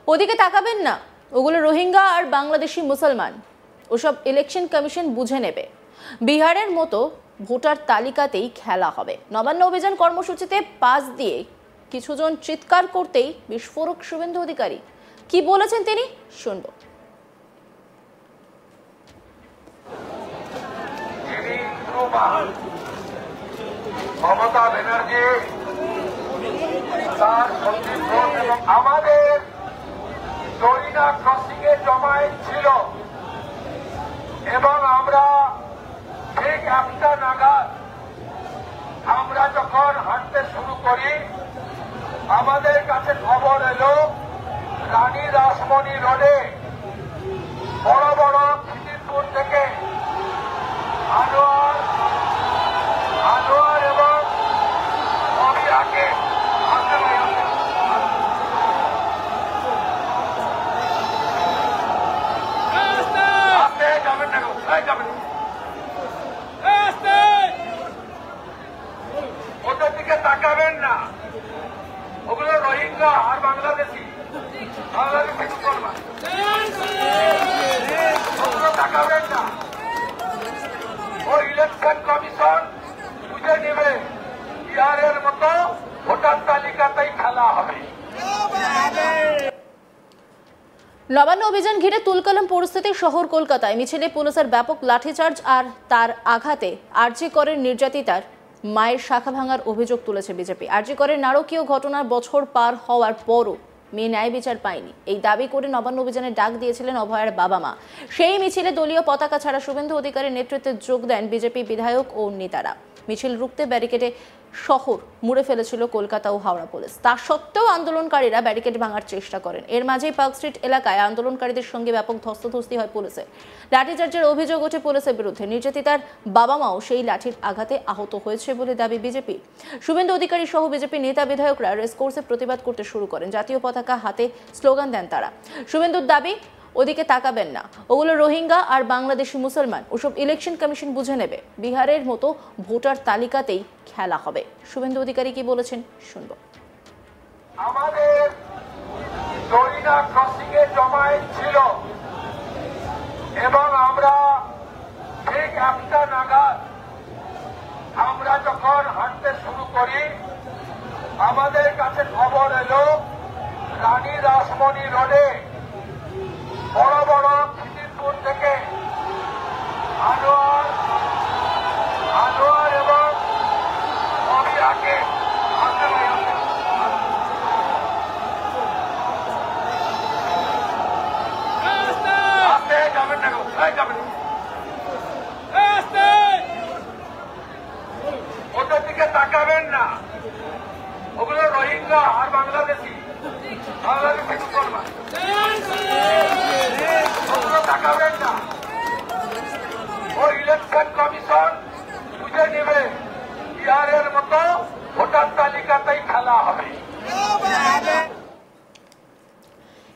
ওদিকে তাকাবেন না, ওগুলো রোহিঙ্গা আর বাংলাদেশি মুসলমান, ওসব ইলেকশন কমিশন বুঝে নেবে। বিহারের মতো ভোটার তালিকাতেই খেলা হবে। নবান্ন অভিযান কর্মসূচিতে পাস দিয়ে কিছুজন চিৎকার করতেই বিস্ফোরক শুভেন্দু অধিকারী। কি বলেছেন তিনি, শুনবো। মমতা ব্যানার্জি তার এবং আমাদের দরিনা ক্রসিং এ জমায়েত ছিল এবং আমরা ঠিক 1টা নাগাদ আমরা যখন হাঁটতে শুরু করি আমাদের কাছে খবর এলো রানী রাসমণি রোডে বড় বড় খিদিরপুর থেকে আনোয়ার এবং অবিরাকে ওদের দিকে তাকাবেন না, ওগুলো রোহিঙ্গা আর বাংলাদেশি মুসলমান, ওগুলো তাকাবেন না। ও ইলেকশন কমিশন বুঝে নেবে বিহারের মতো ভোটার তালিকাতেই খেলা হবে। নবান্ন অভিযান ঘিরে তুলকালাম পরিস্থিতি শহর কলকাতায়। মিছিলে পুলিশের ব্যাপক লাঠিচার্জ আর তার আঘাতে আরজি করের নির্যাতিতার মায়ের শাখা ভাঙার অভিযোগ তুলেছে বিজেপি। আরজি করের নারকীয় ঘটনার বছর পার হওয়ার পরও মেয়ে ন্যায় বিচার পায়নি, এই দাবি করে নবান্ন অভিযানের ডাক দিয়েছিলেন অভয়ার বাবা মা। সেই মিছিলে দলীয় পতাকা ছাড়া শুভেন্দু অধিকারীর নেতৃত্বে যোগ দেন বিজেপি বিধায়ক ও নেতারা। মিছিল রুখতে ব্যারিকেডে শহর মুড়ে ফেলেছিল কলকাতা ও হাওড়া পুলিশ। তা সত্ত্বেও আন্দোলনকারীরা ব্যারিকেড ভাঙার চেষ্টা করেন। এর মাঝেই পার্ক স্ট্রিট এলাকায় আন্দোলনকারীদের সঙ্গে ব্যাপক ধস্তাধস্তি হয় পুলিশের। লাঠিচার্জের অভিযোগ ওঠে পুলিশের বিরুদ্ধে। নির্যাতিতার বাবা মাও সেই লাঠির আঘাতে আহত হয়েছে বলে দাবি বিজেপি। শুভেন্দু অধিকারী সহ বিজেপি নেতা বিধায়করা রেসকোর্সে প্রতিবাদ করতে শুরু করেন। জাতীয় পতাকা হাতে স্লোগান দেন তারা। শুভেন্দুর দাবি, ওদিকে তাকাবেন না, ওগুলো রোহিঙ্গা আর বাংলাদেশি মুসলমান, ওসব ইলেকশন কমিশন বুঝে নেবে। বিহারের মতো ভোটার তালিকাতেই খেলা হবে। শুভেন্দু অধিকারী কি বলেছেন, শুনবো। আমাদের দরিনা ক্রসিং এ জমায়েত ছিল এবং আমরা ঠিক 1টা নাগাদ আমরা যখন হাঁটতে শুরু করি আমাদের কাছে খবর এলো রানী রাসমণি রোডে বড় বড় খিদিরপুর থেকে আনোয়ার এবং অবিরাকে ওদের দিকে তাকাবেন না, ওগুলো রোহিঙ্গা আর বাংলাদেশি মুসলমান, ওগুলো তাকাবেন না। ও ইলেকশন কমিশন বুঝে নেবে বিহারের মতো ভোটার তালিকাতেই খেলা হবে।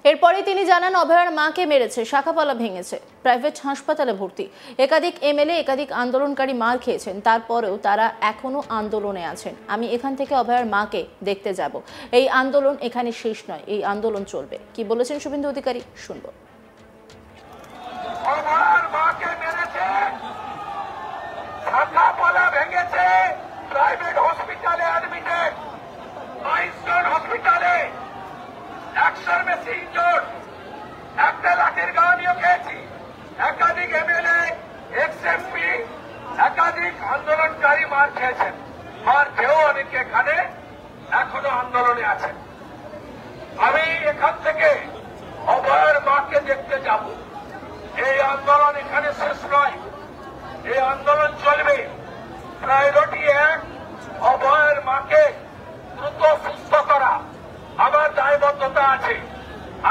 এরপরে তিনি জানান, অভয়ার মাকে মেরেছে, শাখাপালা ভেঙেছে, প্রাইভেট হাসপাতালে ভর্তি। একাধিক এমএলএ একাধিক আন্দোলনকারী মার খেয়েছেন, তারপরেও তারা এখনো আন্দোলনে আছেন। আমি এখান থেকে অভয়ার মাকে দেখতে যাব। এই আন্দোলন এখানে শেষ নয়, এই আন্দোলন চলবে। কি বলেছেন শুভেন্দু অধিকারী, শুনবো। অভয়ার মাকে মেরেছে, শাখাপালা ভেঙেছে, প্রাইভেট হসপিটালে অ্যাডমিটেড, 22 জন হসপিটালে, 100-র বেশি ইনজোর্ড, একটা লাঠির গা আমিও খেয়েছি। একাধিক এমএলএ, এক্স-এমপি, একাধিক আন্দোলনকারী মার খেয়েছেন। মার খেয়েও অনেকে এখানে এখনো আন্দোলনে আছেন। আমি এখান থেকে অভয়ার মাকে দেখতে যাব। এই আন্দোলন এখানে শেষ নয়, এই আন্দোলন চলবে। প্রায়োরিটি 1, অভয়ার মাকে দ্রুত সুস্থ করা। আমার দায়বদ্ধতা আছে।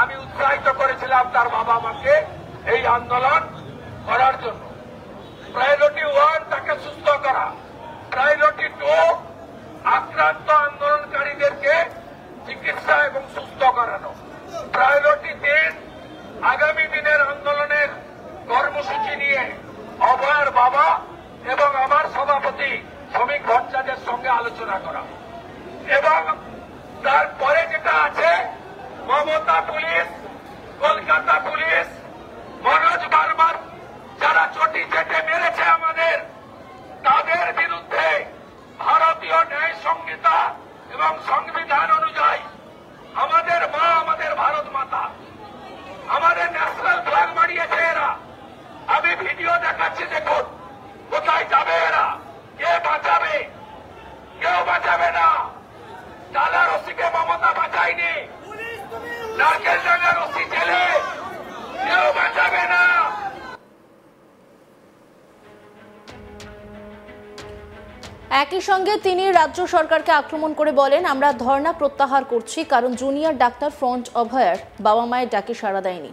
আমি উৎসাহিত করেছিলাম তার বাবা মাকে এই আন্দোলন করার জন্য। প্রায়োরিটি 1 তাকে সুস্থ করা। প্রায়োরিটি 2 আক্রান্ত আন্দোলনকারীদেরকে চিকিৎসা এবং সুস্থ করানো। প্রায়োরিটি 3 আগামী দিনের আন্দোলনের কর্মসূচি নিয়ে অভয়ার বাবা এবং আমার সভাপতি শ্রমিক ভট্টাচার্যের সঙ্গে আলোচনা করা। এবং তারপরে যেটা আছে মমতা পুলিশ, কলকাতা পুলিশ, মনোজ বার্মার যারা চটি চেটে মেরেছে আমাদের, তাদের বিরুদ্ধে ভারতীয় ন্যায় সংহিতা এবং সংবিধান অনুযায়ী আমাদের মা, আমাদের ভারত মাতা, আমাদের ন্যাশনাল ফ্ল্যাগ মারিয়েছে এরা। আমি ভিডিও দেখাচ্ছি, দেখুন কোথায় যাবে এরা, কে বাঁচাবে? কেউ বাঁচাবে না। ডালা রশিকে মমতা বাঁচায়নি, নারকেল ডাঙ্গা রশি ছেলে কেউ বাঁচাবে না। একই সঙ্গে তিনি রাজ্য সরকারকে আক্রমণ করে বলেন, আমরা ধর্ণা প্রত্যাহার করছি কারণ জুনিয়র ডাক্তার ফ্রন্ট অভয়ার বাবা মায়ের ডাকে সাড়া দেয়নি।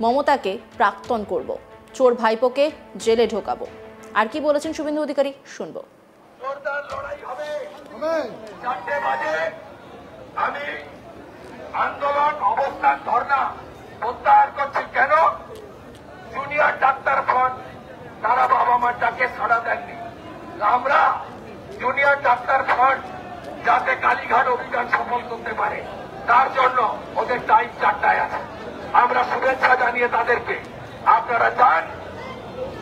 মমতাকে প্রাক্তন করব, চোর ভাইপোকে জেলে ঢোকাবো। আর কি বলেছেন শুভেন্দু অধিকারী, শুনবো। জোরদার লড়াই হবে। 4টে বাজে আমি আন্দোলন, অবস্থান, ধর্ণা প্রত্যাহার করছি। কেন? জুনিয়র ডাক্তার ফ্রন্ট তারা বাবা মার ডাকে সাড়া দেননি। আমরা জুনিয়র ডাক্তার ফ্রন্ট যাতে কালীঘাট অভিযান সফল করতে পারে, তার জন্য ওদের টাইম 4টায় আছে। আমরা শুভেচ্ছা জানিয়ে তাদেরকে, আপনারা যান,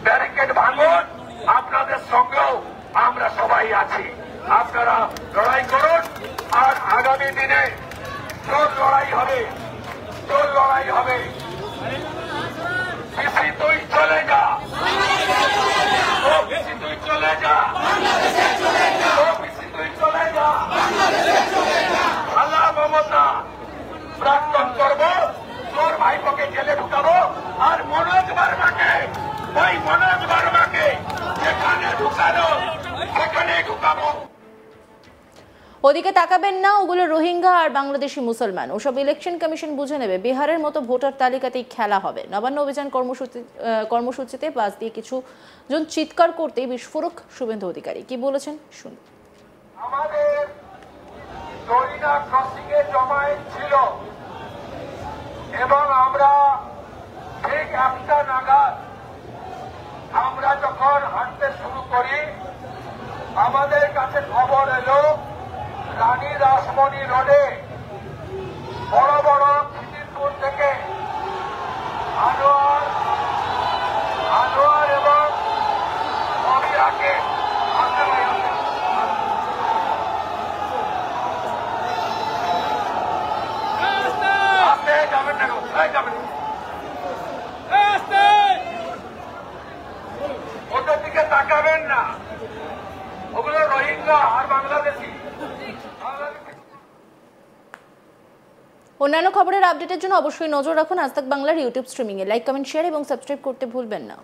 ব্যারিকেড ভাঙুন, আপনাদের সঙ্গেও আমরা সবাই আছি। আপনারা লড়াই করুন, আর আগামী দিনে জোর লড়াই হবে, জোর লড়াই হবে। পিসি তুই চলে যা, ও পিসি তুই চলে যা, ও পিসি তুই চলে যা। আল্লাহ মমতা প্রাক্তন করবো, তোর ভাইপোকে জেলে ঢুকাবো, আর মনোজ বার্মাকে, ওই মনোজ বার্মাকে যেখানে ঢুকানো সেখানে ঢুকাবো। ওদিকে তাকাবেন না, ওগুলো রোহিঙ্গা আর বাংলাদেশি মুসলমান, ওসব ইলেকশন কমিশন বুঝে নেবে। বিহারের মতো ভোটার তালিকাতেই খেলা হবে। নবান্ন অভিযান কর্মসূচিতে বাস দিয়ে কিছু জন চিৎকার করতেই বিস্ফোরক শুভেন্দু অধিকারী। কি বলেছেন শুনুন। আমাদের জরিনা ক্রসিং এ জমায়েত ছিল এবং আমরা ঠিক 1টা নাগাদ আমরা যখন হাঁটতে শুরু করি, আমাদের কাছে খবর এলো রানী রাসমণি রোডে বড় বড় খিদিরপুর থেকে আনোয়ার এবং অবিরাকে আসতে যাবেন না, যাবেন ওদের দিকে তাকাবেন না, ওগুলো রোহিঙ্গা আর বাংলাদেশি। অন্যান্য খবরের আপডেটের জন্য অবশ্যই নজর রাখুন আজ তাক বাংলার ইউটিউব স্ট্রিমিংয়ে। লাইক, কমেন্ট, শেয়ার এবং সাবস্ক্রাইব করতে ভুলবেন না।